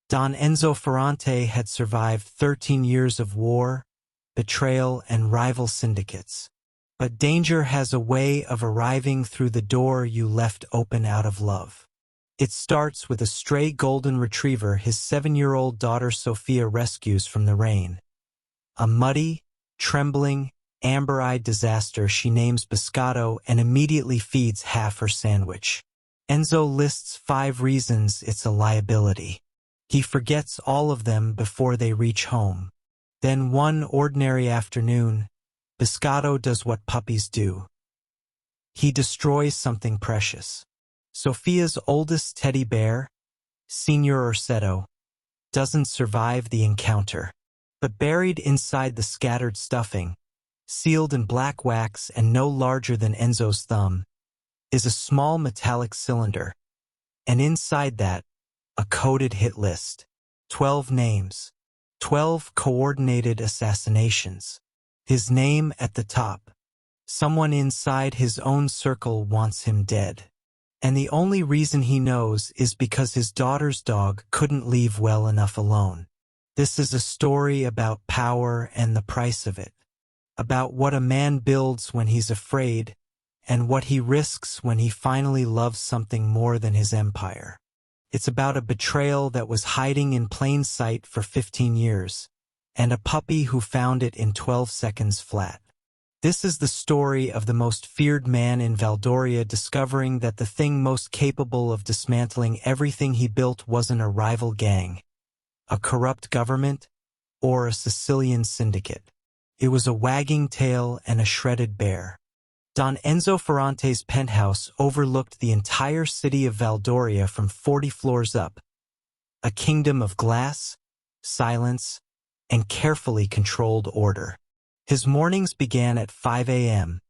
Don Enzo Ferrante had survived 13 years of war, betrayal, and rival syndicates. But danger has a way of arriving through the door you left open out of love. It starts with a stray golden retriever his 7-year-old daughter Sofia rescues from the rain. A muddy, trembling, amber-eyed disaster she names Biscotto and immediately feeds half her sandwich. Enzo lists 5 reasons it's a liability. He forgets all of them before they reach home. Then one ordinary afternoon, Biscotto does what puppies do. He destroys something precious. Sofia's oldest teddy bear, Signor Orsetto, doesn't survive the encounter. But buried inside the scattered stuffing, sealed in black wax and no larger than Enzo's thumb, is a small metallic cylinder. And inside that, a coded hit list. 12 names. 12 coordinated assassinations. His name at the top. Someone inside his own circle wants him dead. And the only reason he knows is because his daughter's dog couldn't leave well enough alone. This is a story about power and the price of it. About what a man builds when he's afraid, and what he risks when he finally loves something more than his empire. It's about a betrayal that was hiding in plain sight for 15 years, and a puppy who found it in 12 seconds flat. This is the story of the most feared man in Valdoria discovering that the thing most capable of dismantling everything he built wasn't a rival gang, a corrupt government, or a Sicilian syndicate. It was a wagging tail and a shredded bear. Don Enzo Ferrante's penthouse overlooked the entire city of Valdoria from 40 floors up, a kingdom of glass, silence, and carefully controlled order. His mornings began at 5 a.m.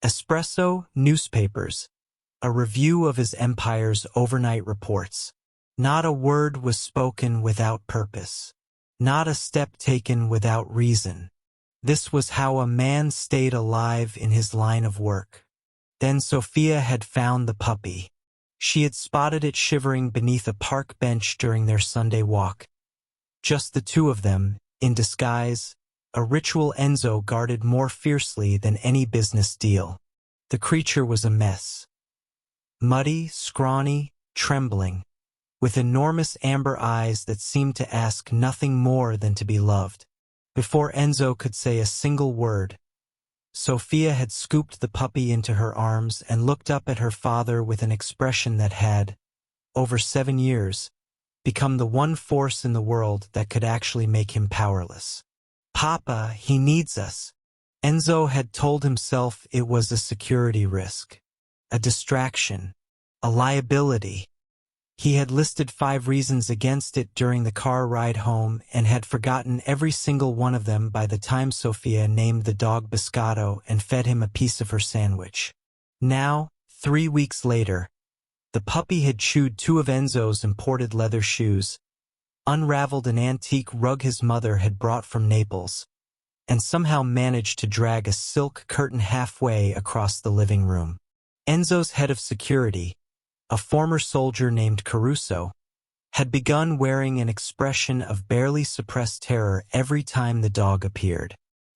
Espresso, newspapers, a review of his empire's overnight reports. Not a word was spoken without purpose. Not a step taken without reason. This was how a man stayed alive in his line of work. Then Sofia had found the puppy. She had spotted it shivering beneath a park bench during their Sunday walk. Just the two of them, in disguise, a ritual Enzo guarded more fiercely than any business deal. The creature was a mess. Muddy, scrawny, trembling, with enormous amber eyes that seemed to ask nothing more than to be loved. Before Enzo could say a single word, Sofia had scooped the puppy into her arms and looked up at her father with an expression that had, over 7 years, become the one force in the world that could actually make him powerless. "Papa, he needs us." Enzo had told himself it was a security risk, a distraction, a liability. He had listed 5 reasons against it during the car ride home and had forgotten every single one of them by the time Sofia named the dog Biscotto and fed him a piece of her sandwich. Now, 3 weeks later, the puppy had chewed 2 of Enzo's imported leather shoes, unraveled an antique rug his mother had brought from Naples, and somehow managed to drag a silk curtain halfway across the living room. Enzo's head of security, a former soldier named Caruso, had begun wearing an expression of barely suppressed terror every time the dog appeared.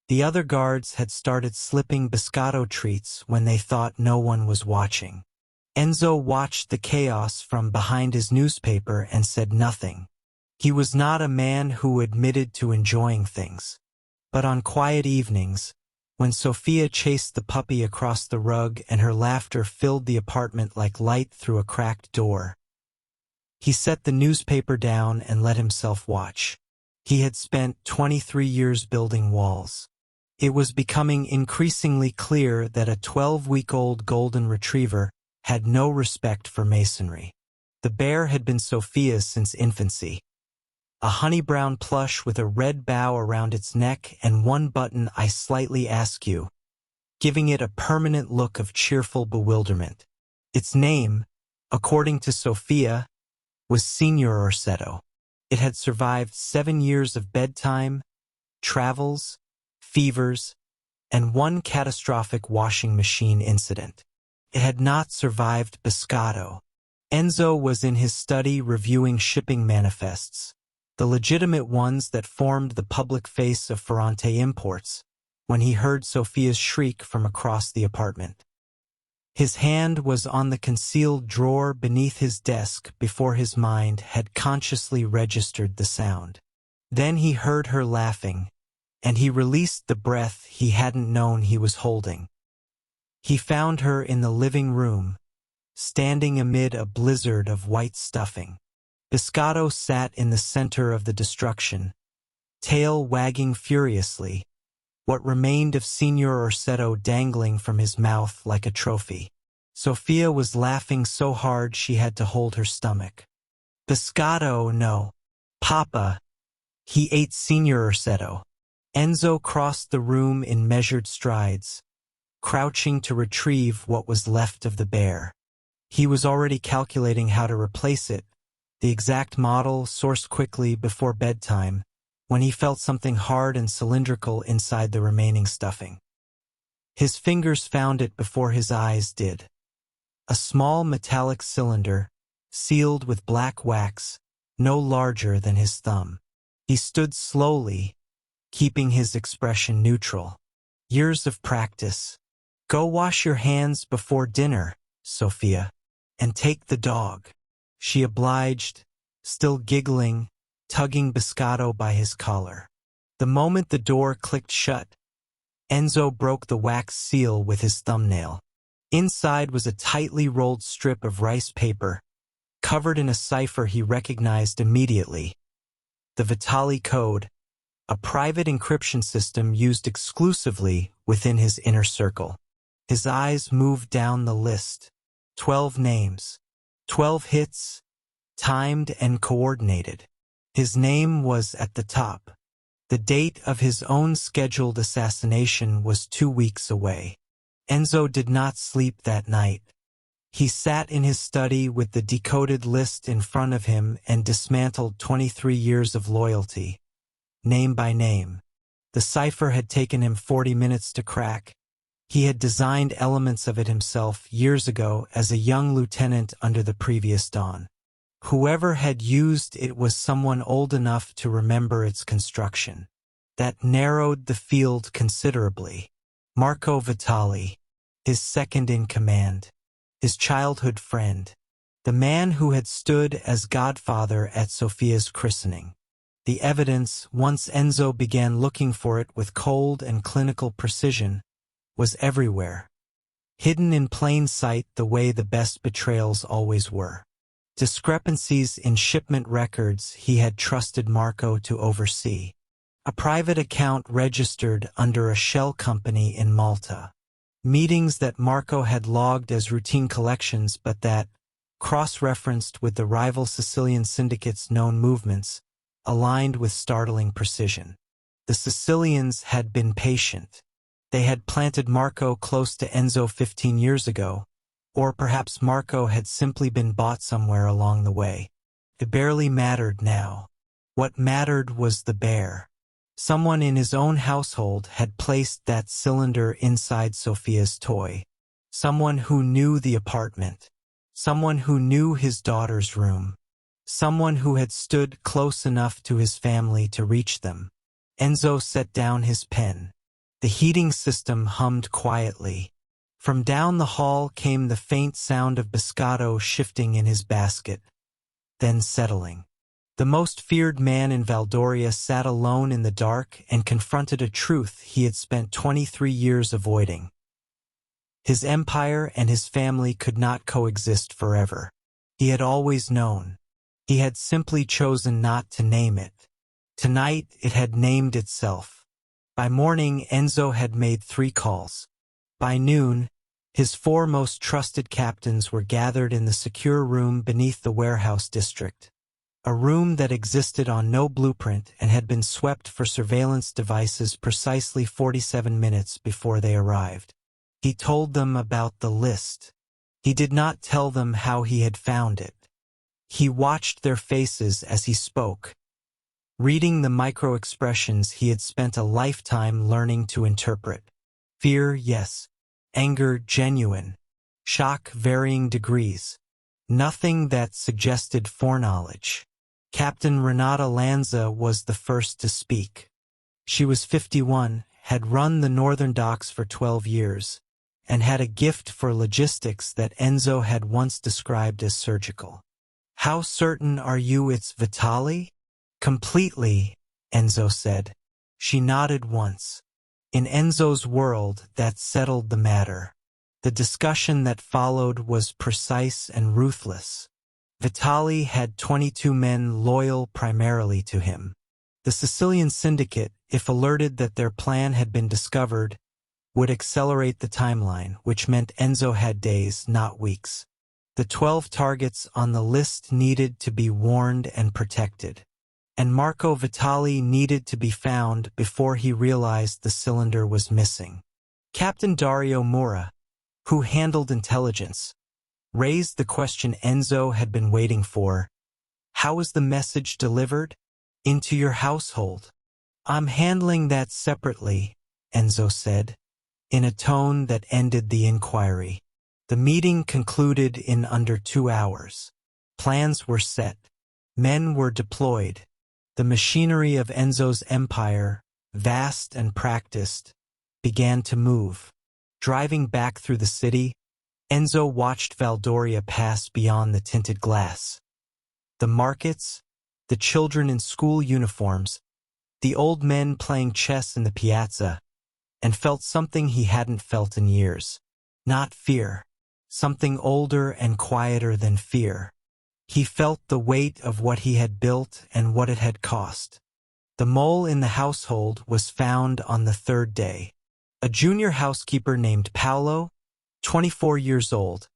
The other guards had started slipping Biscotto treats when they thought no one was watching. Enzo watched the chaos from behind his newspaper and said nothing. He was not a man who admitted to enjoying things. But on quiet evenings, when Sofia chased the puppy across the rug and her laughter filled the apartment like light through a cracked door, he set the newspaper down and let himself watch. He had spent 23 years building walls. It was becoming increasingly clear that a 12-week-old golden retriever had no respect for masonry. The bear had been Sofia's since infancy. A honey-brown plush with a red bow around its neck and one button "I slightly ask you," giving it a permanent look of cheerful bewilderment. Its name, according to Sofia, was Signor Orsetto. It had survived 7 years of bedtime, travels, fevers, and 1 catastrophic washing machine incident. It had not survived Biscotto, Enzo was in his study reviewing shipping manifests, the legitimate ones that formed the public face of Ferrante imports, when he heard Sofia's shriek from across the apartment. His hand was on the concealed drawer beneath his desk before his mind had consciously registered the sound. Then he heard her laughing, and he released the breath he hadn't known he was holding. He found her in the living room, standing amid a blizzard of white stuffing. Biscotto sat in the center of the destruction, tail wagging furiously, what remained of Signor Orsetto dangling from his mouth like a trophy. Sofia was laughing so hard she had to hold her stomach. Biscotto, no. Papa. He ate Signor Orsetto. Enzo crossed the room in measured strides, crouching to retrieve what was left of the bear. He was already calculating how to replace it, the exact model sourced quickly before bedtime, when he felt something hard and cylindrical inside the remaining stuffing. His fingers found it before his eyes did. A small metallic cylinder, sealed with black wax, no larger than his thumb. He stood slowly, keeping his expression neutral. Years of practice. Go wash your hands before dinner, Sofia, and take the dog. She obliged, still giggling, tugging Biscotto by his collar. The moment the door clicked shut, Enzo broke the wax seal with his thumbnail. Inside was a tightly rolled strip of rice paper, covered in a cipher he recognized immediately. The Vitali code, a private encryption system used exclusively within his inner circle. His eyes moved down the list. 12 names. 12 hits, timed and coordinated. His name was at the top. The date of his own scheduled assassination was 2 weeks away. Enzo did not sleep that night. He sat in his study with the decoded list in front of him and dismantled 23 years of loyalty, name by name. The cipher had taken him 40 minutes to crack. He had designed elements of it himself years ago as a young lieutenant under the previous dawn. Whoever had used it was someone old enough to remember its construction. That narrowed the field considerably. Marco Vitali, his second in command, his childhood friend, the man who had stood as godfather at Sofia's christening. The evidence, once Enzo began looking for it with cold and clinical precision, was everywhere, hidden in plain sight the way the best betrayals always were. Discrepancies in shipment records he had trusted Marco to oversee. A private account registered under a shell company in Malta. Meetings that Marco had logged as routine collections but that, cross-referenced with the rival Sicilian syndicate's known movements, aligned with startling precision. The Sicilians had been patient. They had planted Marco close to Enzo 15 years ago, or perhaps Marco had simply been bought somewhere along the way. It barely mattered now. What mattered was the bear. Someone in his own household had placed that cylinder inside Sofia's toy. Someone who knew the apartment. Someone who knew his daughter's room. Someone who had stood close enough to his family to reach them. Enzo set down his pen. The heating system hummed quietly. From down the hall came the faint sound of Biscotto shifting in his basket, then settling. The most feared man in Valdoria sat alone in the dark and confronted a truth he had spent 23 years avoiding. His empire and his family could not coexist forever. He had always known. He had simply chosen not to name it. Tonight it had named itself. By morning, Enzo had made 3 calls. By noon, his 4 most trusted captains were gathered in the secure room beneath the warehouse district. A room that existed on no blueprint and had been swept for surveillance devices precisely 47 minutes before they arrived. He told them about the list. He did not tell them how he had found it. He watched their faces as he spoke, reading the micro-expressions he had spent a lifetime learning to interpret. Fear, yes. Anger, genuine. Shock, varying degrees. nothing that suggested foreknowledge. Captain Renata Lanza was the first to speak. She was 51, had run the northern docks for 12 years, and had a gift for logistics that Enzo had once described as surgical. "How certain are you it's Vitali?" "Completely," Enzo said. She nodded once. In Enzo's world, that settled the matter. The discussion that followed was precise and ruthless. Vitali had 22 men loyal primarily to him. The Sicilian syndicate, if alerted that their plan had been discovered, would accelerate the timeline, which meant Enzo had days, not weeks. The 12 targets on the list needed to be warned and protected. And Marco Vitali needed to be found before he realized the cylinder was missing. Captain Dario Mura, who handled intelligence, raised the question Enzo had been waiting for. "How was the message delivered?" "Into your household." "I'm handling that separately," Enzo said, in a tone that ended the inquiry. The meeting concluded in under 2 hours. Plans were set. Men were deployed. The machinery of Enzo's empire, vast and practiced, began to move. Driving back through the city, Enzo watched Valdoria pass beyond the tinted glass. The markets, the children in school uniforms, the old men playing chess in the piazza, and felt something he hadn't felt in years. Not fear. Something older and quieter than fear. He felt the weight of what he had built and what it had cost. The mole in the household was found on the 3rd day. A junior housekeeper named Paolo, 24 years old,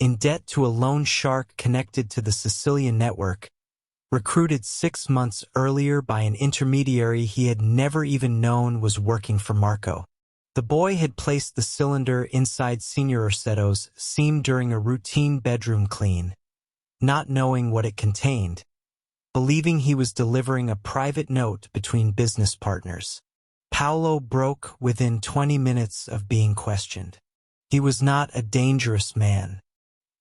in debt to a loan shark connected to the Sicilian network, recruited 6 months earlier by an intermediary he had never even known was working for Marco. The boy had placed the cylinder inside Signor Orsetto's seam during a routine bedroom clean, not knowing what it contained, believing he was delivering a private note between business partners. Paolo broke within 20 minutes of being questioned. He was not a dangerous man.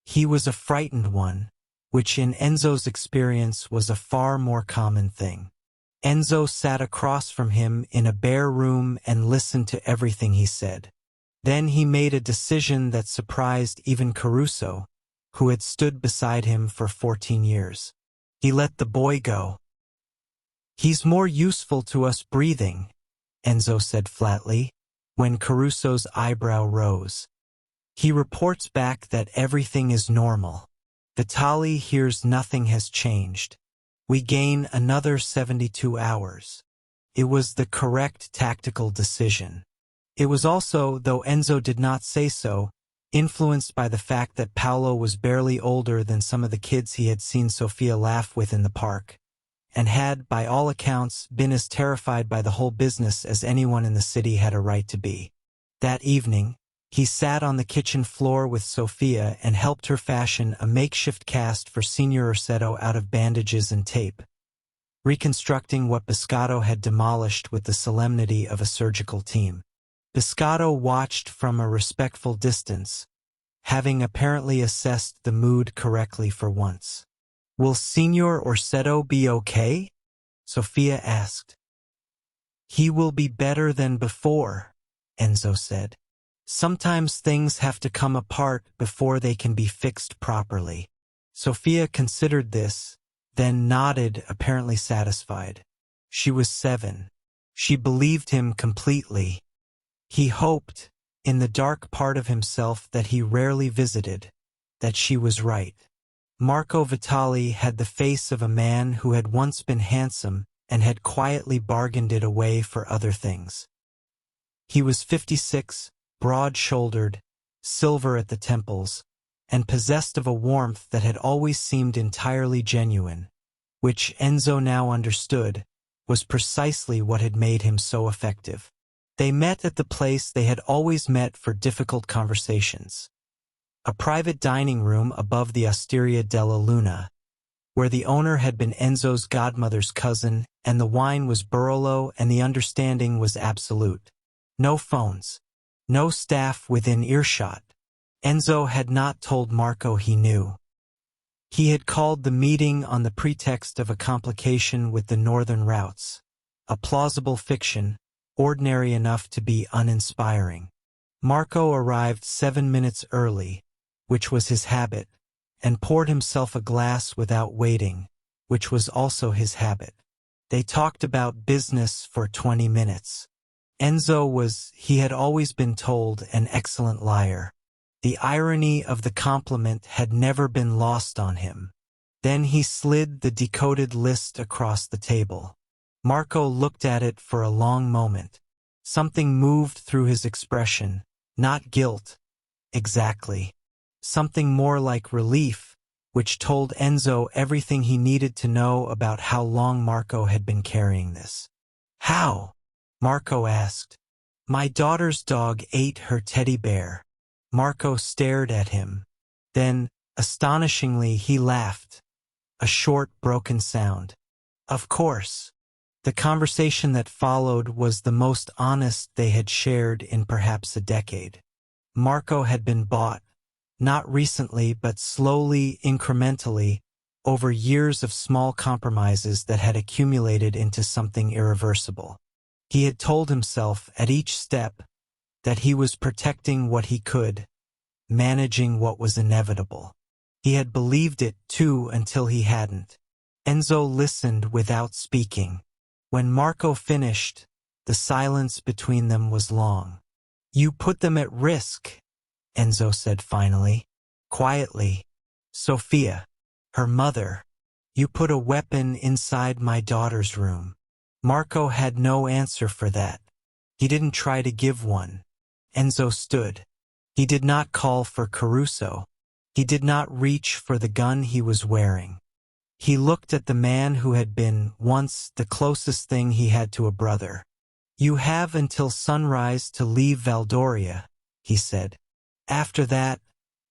He was a frightened one, which in Enzo's experience was a far more common thing. Enzo sat across from him in a bare room and listened to everything he said. Then he made a decision that surprised even Caruso, who had stood beside him for 14 years. He let the boy go. "He's more useful to us breathing," Enzo said flatly, when Caruso's eyebrow rose. "He reports back that everything is normal. Vitali hears nothing has changed. We gain another 72 hours. It was the correct tactical decision. It was also, though Enzo did not say so, influenced by the fact that Paolo was barely older than some of the kids he had seen Sofia laugh with in the park, and had, by all accounts, been as terrified by the whole business as anyone in the city had a right to be. That evening, he sat on the kitchen floor with Sofia and helped her fashion a makeshift cast for Signor Orsetto out of bandages and tape, reconstructing what Biscotto had demolished with the solemnity of a surgical team. Biscotto watched from a respectful distance, having apparently assessed the mood correctly for once. "Will Signor Orsetto be okay?" Sofia asked. "He will be better than before," Enzo said. "Sometimes things have to come apart before they can be fixed properly." Sofia considered this, then nodded, apparently satisfied. She was 7. She believed him completely. He hoped, in the dark part of himself that he rarely visited, that she was right. Marco Vitali had the face of a man who had once been handsome and had quietly bargained it away for other things. He was 56, broad-shouldered, silver at the temples, and possessed of a warmth that had always seemed entirely genuine, which Enzo now understood was precisely what had made him so effective. They met at the place they had always met for difficult conversations, a private dining room above the Osteria della Luna, where the owner had been Enzo's godmother's cousin, and the wine was Barolo and the understanding was absolute. No phones. No staff within earshot. Enzo had not told Marco he knew. He had called the meeting on the pretext of a complication with the northern routes, a plausible fiction, ordinary enough to be uninspiring. Marco arrived 7 minutes early, which was his habit, and poured himself a glass without waiting, which was also his habit. They talked about business for 20 minutes. Enzo was, he had always been told, an excellent liar. The irony of the compliment had never been lost on him. Then he slid the decoded list across the table. Marco looked at it for a long moment. Something moved through his expression, not guilt, exactly. Something more like relief, which told Enzo everything he needed to know about how long Marco had been carrying this. How? Marco asked. My daughter's dog ate her teddy bear. Marco stared at him. Then, astonishingly, he laughed. A short, broken sound. Of course. The conversation that followed was the most honest they had shared in perhaps a decade. Marco had been bought, not recently but slowly, incrementally, over years of small compromises that had accumulated into something irreversible. He had told himself at each step that he was protecting what he could, managing what was inevitable. He had believed it, too, until he hadn't. Enzo listened without speaking. When Marco finished, the silence between them was long. You put them at risk, Enzo said finally, quietly. Sofia, her mother. You put a weapon inside my daughter's room. Marco had no answer for that. He didn't try to give one. Enzo stood. He did not call for Caruso. He did not reach for the gun he was wearing. He looked at the man who had been, once, the closest thing he had to a brother. You have until sunrise to leave Valdoria, he said. After that,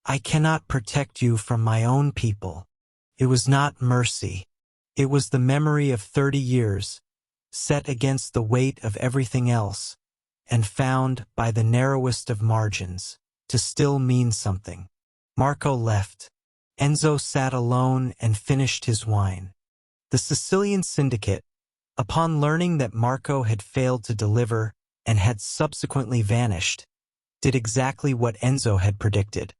I cannot protect you from my own people. It was not mercy. It was the memory of 30 years, set against the weight of everything else, and found, by the narrowest of margins, to still mean something. Marco left. Enzo sat alone and finished his wine. The Sicilian syndicate, upon learning that Marco had failed to deliver and had subsequently vanished, did exactly what Enzo had predicted.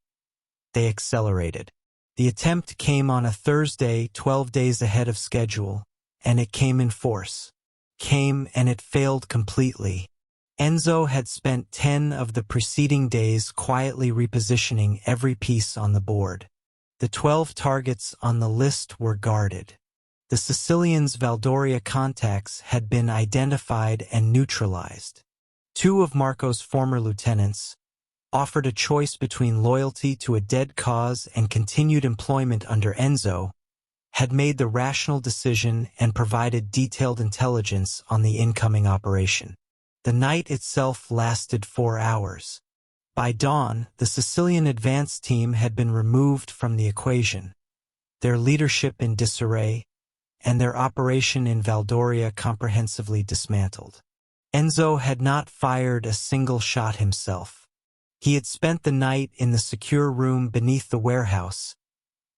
They accelerated. The attempt came on a Thursday, 12 days ahead of schedule, and it came in force. Came and it failed completely. Enzo had spent 10 of the preceding days quietly repositioning every piece on the board. The 12 targets on the list were guarded. The Sicilians' Valdoria contacts had been identified and neutralized. 2 of Marco's former lieutenants, offered a choice between loyalty to a dead cause and continued employment under Enzo, had made the rational decision and provided detailed intelligence on the incoming operation. The night itself lasted 4 hours. By dawn, the Sicilian advance team had been removed from the equation, their leadership in disarray, and their operation in Valdoria comprehensively dismantled. Enzo had not fired a single shot himself. He had spent the night in the secure room beneath the warehouse,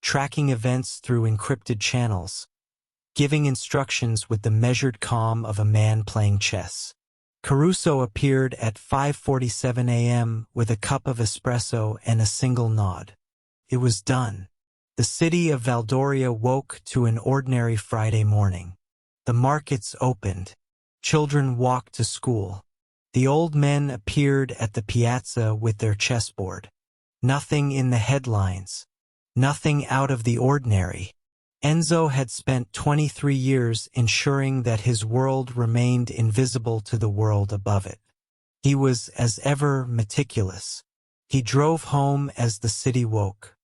tracking events through encrypted channels, giving instructions with the measured calm of a man playing chess. Caruso appeared at 5:47 a.m. with a cup of espresso and a single nod. It was done. The city of Valdoria woke to an ordinary Friday morning. The markets opened. Children walked to school. The old men appeared at the piazza with their chessboard. Nothing in the headlines. Nothing out of the ordinary. Enzo had spent 23 years ensuring that his world remained invisible to the world above it. He was, as ever, meticulous. He drove home as the city woke.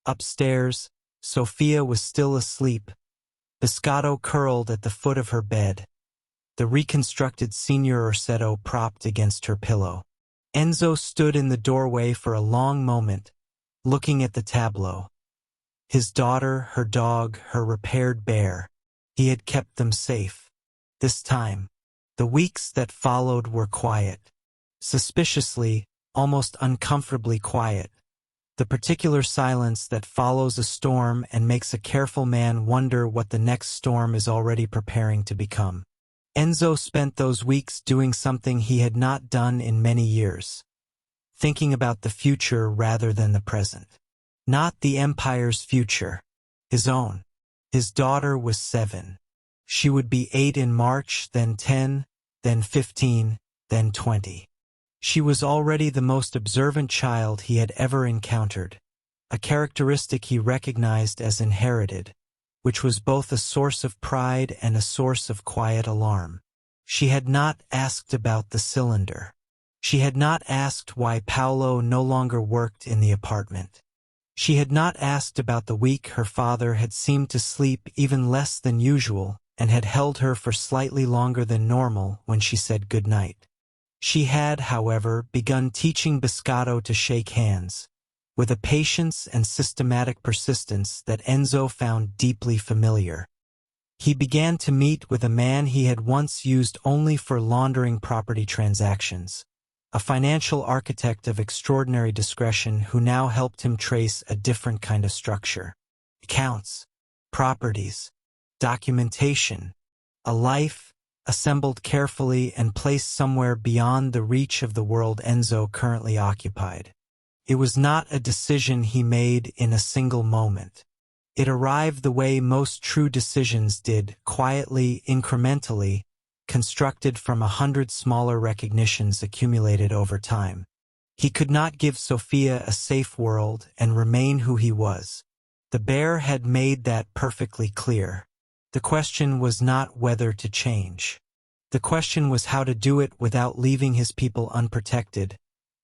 Upstairs, Sofia was still asleep, Biscotto curled at the foot of her bed, the reconstructed Signor Orsetto propped against her pillow. Enzo stood in the doorway for a long moment, looking at the tableau. His daughter, her dog, her repaired bear. He had kept them safe. This time. The weeks that followed were quiet. Suspiciously, almost uncomfortably quiet. the particular silence that follows a storm and makes a careful man wonder what the next storm is already preparing to become. Enzo spent those weeks doing something he had not done in many years, thinking about the future rather than the present. Not the empire's future, his own. His daughter was 7. She would be 8 in March, then 10, then 15, then 20. She was already the most observant child he had ever encountered, a characteristic he recognized as inherited, which was both a source of pride and a source of quiet alarm. She had not asked about the cylinder. She had not asked why Paolo no longer worked in the apartment. She had not asked about the week her father had seemed to sleep even less than usual and had held her for slightly longer than normal when she said good night. She had, however, begun teaching Biscotto to shake hands, with a patience and systematic persistence that Enzo found deeply familiar. He began to meet with a man he had once used only for laundering property transactions, a financial architect of extraordinary discretion who now helped him trace a different kind of structure. Accounts, properties, documentation, a life assembled carefully and placed somewhere beyond the reach of the world Enzo currently occupied. It was not a decision he made in a single moment. It arrived the way most true decisions did, quietly, incrementally, constructed from 100 smaller recognitions accumulated over time. He could not give Sofia a safe world and remain who he was. The bear had made that perfectly clear. The question was not whether to change. The question was how to do it without leaving his people unprotected,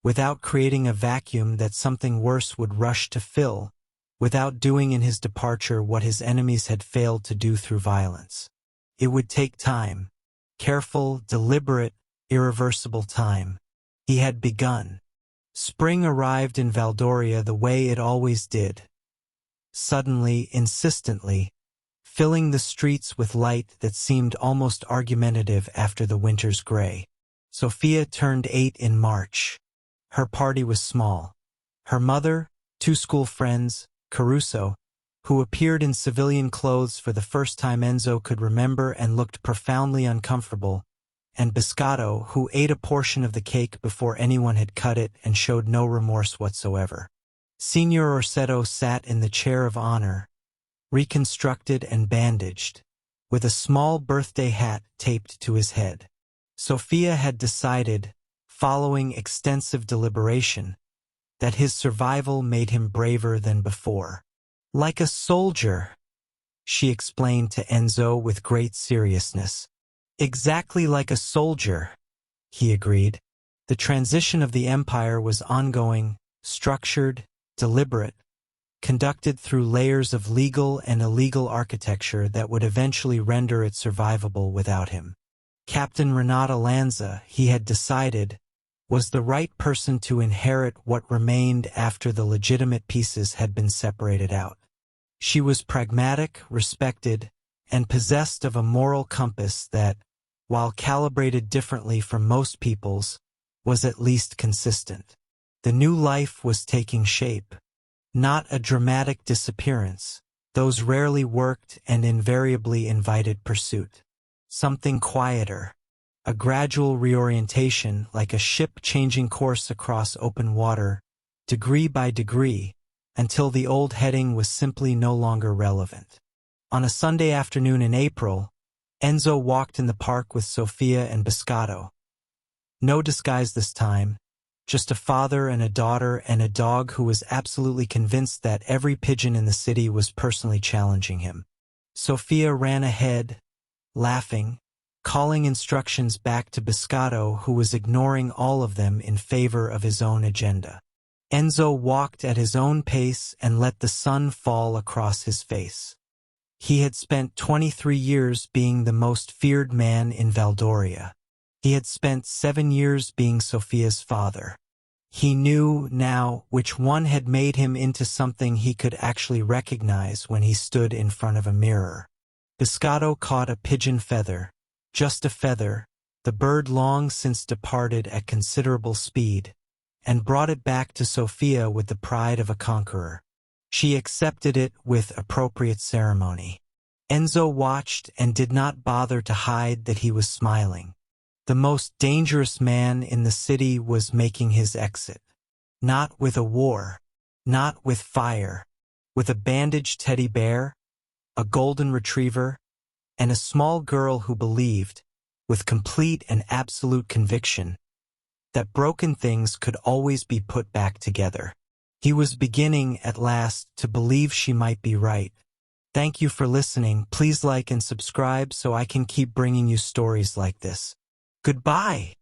without creating a vacuum that something worse would rush to fill, without doing in his departure what his enemies had failed to do through violence. It would take time. Careful, deliberate, irreversible time. He had begun. Spring arrived in Valdoria the way it always did. Suddenly, insistently, filling the streets with light that seemed almost argumentative after the winter's gray. Sofia turned 8 in March. Her party was small. Her mother, 2 school friends, Caruso, who appeared in civilian clothes for the first time Enzo could remember and looked profoundly uncomfortable, and Biscotto, who ate a portion of the cake before anyone had cut it and showed no remorse whatsoever. Signor Orsetto sat in the chair of honor, reconstructed and bandaged, with a small birthday hat taped to his head. Sofia had decided, following extensive deliberation, that his survival made him braver than before. Like a soldier, she explained to Enzo with great seriousness. Exactly like a soldier, he agreed. The transition of the empire was ongoing, structured, deliberate, conducted through layers of legal and illegal architecture that would eventually render it survivable without him. Captain Renata Lanza, he had decided, was the right person to inherit what remained after the legitimate pieces had been separated out. She was pragmatic, respected, and possessed of a moral compass that, while calibrated differently from most people's, was at least consistent. The new life was taking shape. Not a dramatic disappearance. Those rarely worked and invariably invited pursuit. Something quieter. A gradual reorientation, like a ship changing course across open water, degree by degree, until the old heading was simply no longer relevant. On a Sunday afternoon in April, Enzo walked in the park with Sofia and Biscotto. No disguise this time, just a father and a daughter and a dog who was absolutely convinced that every pigeon in the city was personally challenging him. Sofia ran ahead, laughing, calling instructions back to Biscotto, who was ignoring all of them in favor of his own agenda. Enzo walked at his own pace and let the sun fall across his face. He had spent 23 years being the most feared man in Valdoria. He had spent 7 years being Sofia's father. He knew now which one had made him into something he could actually recognize when he stood in front of a mirror. Biscotto caught a pigeon feather, just a feather, the bird long since departed at considerable speed, and brought it back to Sofia with the pride of a conqueror. She accepted it with appropriate ceremony. Enzo watched and did not bother to hide that he was smiling. The most dangerous man in the city was making his exit. Not with a war, not with fire, with a bandaged teddy bear, a golden retriever, and a small girl who believed, with complete and absolute conviction, that broken things could always be put back together. He was beginning, at last, to believe she might be right. Thank you for listening. Please like and subscribe so I can keep bringing you stories like this. Goodbye.